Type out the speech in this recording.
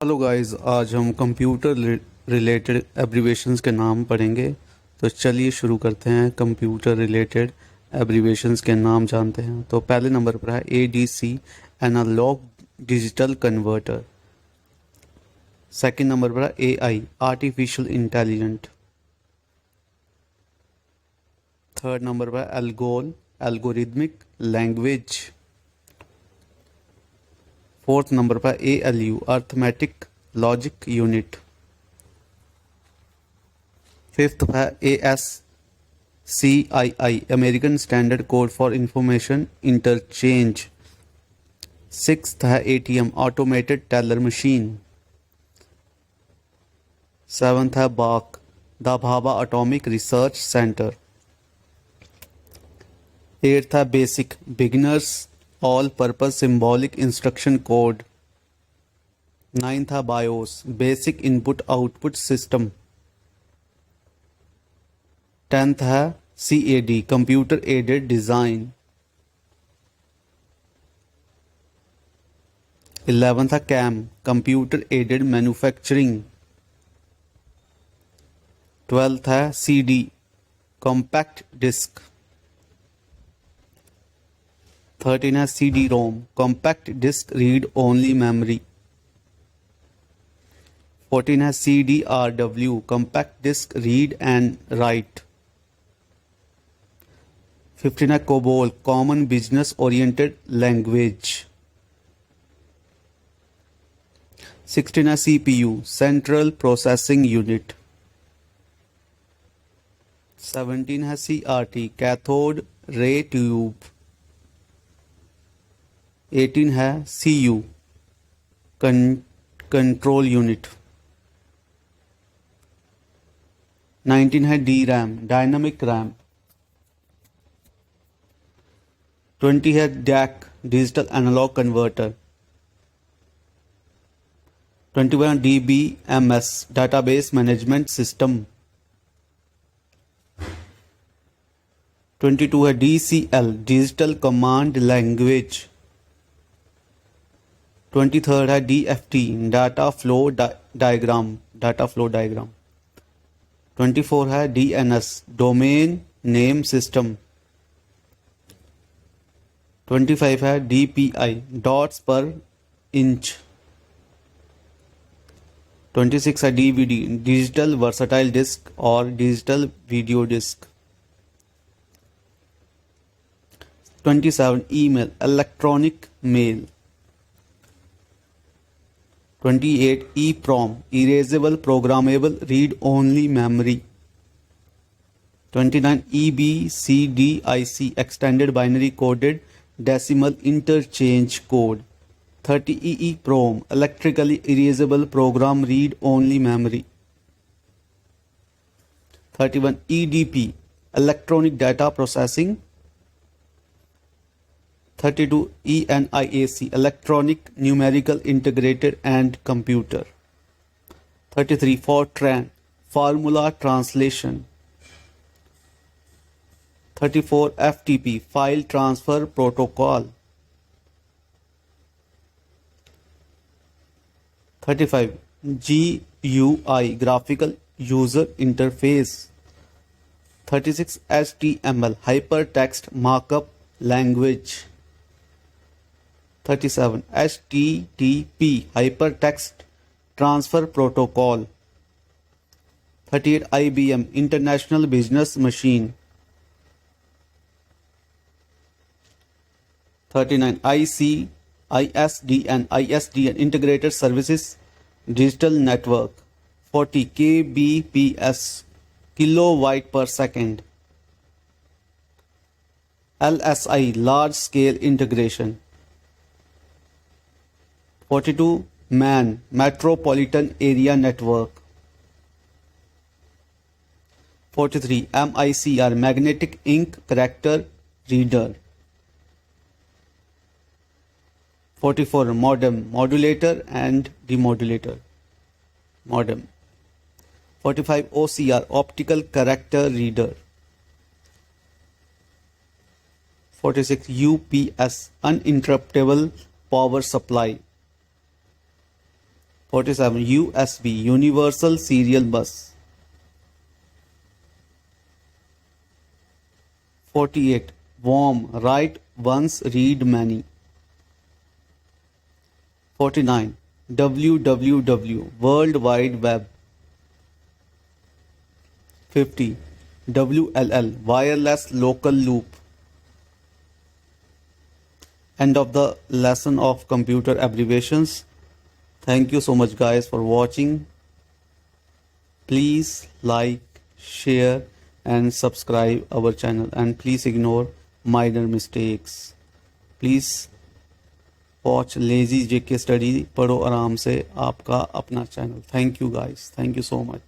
Hello guys, आज हम computer related abbreviations के नाम पढ़ेंगे। तो चलिए शुरू करते हैं। कंप्यूटर रिलेटेड एब्रीवेशंस के नाम जानते हैं। तो पहले नंबर पर है ADC, analog digital converter. Second number पर है AI, artificial intelligent. Third number पर है ALGOL, algorithmic language. Fourth number पर ALU, arithmetic logic unit. Fifth है ASCII, American standard code for information interchange. Sixth है ATM, automated teller machine. Seventh है बाक, the Bhabha atomic research centre. Eighth है BASIC, beginners all purpose symbolic instruction code. Ninth है BIOS, basic input output system. Tenth है CAD, computer aided design. 11th है CAM, computer aided manufacturing. 12th है CD, compact disc. 13 है CD-ROM, compact disc read only memory. 14 है CDRW, compact disc read and write. 15 है COBOL, common business oriented language. 16 है CPU, central processing unit. 17 है CRT, cathode ray tube. 18 है CU, control unit. 19 है DRAM, dynamic RAM. 20 है DAC, digital analogue converter. 21 DBMS, database management system. 22 है DCL, digital command language. 23rd है DFT, data flow diagram, data flow diagram. 24 है DNS, domain name system. 25 है DPI, dots पर inch. 26 है DVD, digital versatile disc और digital video disc. 27 email, electronic mail. 28 EPROM, erasable programmable read only memory. 29 EBCDIC, extended binary coded decimal interchange code. 30 EEPROM, electrically erasable program read only memory. 31 EDP, electronic data processing. 32 ENIAC, electronic numerical integrated and computer. 33 Fortran, formula translation. 34 FTP, file transfer protocol. 35 GUI, graphical user interface. 36 HTML, hypertext markup language. 37 HTTP, hypertext transfer protocol. 38 IBM, international business machine. 39 ISDN, integrated services digital network. 40 kbps, kilobyte per second. LSI, large scale integration. 42 MAN, metropolitan area network. 43 MICR, magnetic ink character reader. 44 modem, modulator and demodulator. Modem. 45 OCR, optical character reader. 46 UPS, uninterruptible power supply. 47 USB Universal Serial Bus. 48 Warm Write Once Read Many. 49 WWW World Wide Web. 50 WLL Wireless Local Loop. End of the lesson of computer abbreviations. Thank you so much guys for watching. Please like, share and subscribe our channel, and please ignore minor mistakes. Please watch Lazy JK Study. पढ़ो आराम से, आपका अपना channel. Thank you guys. Thank you so much.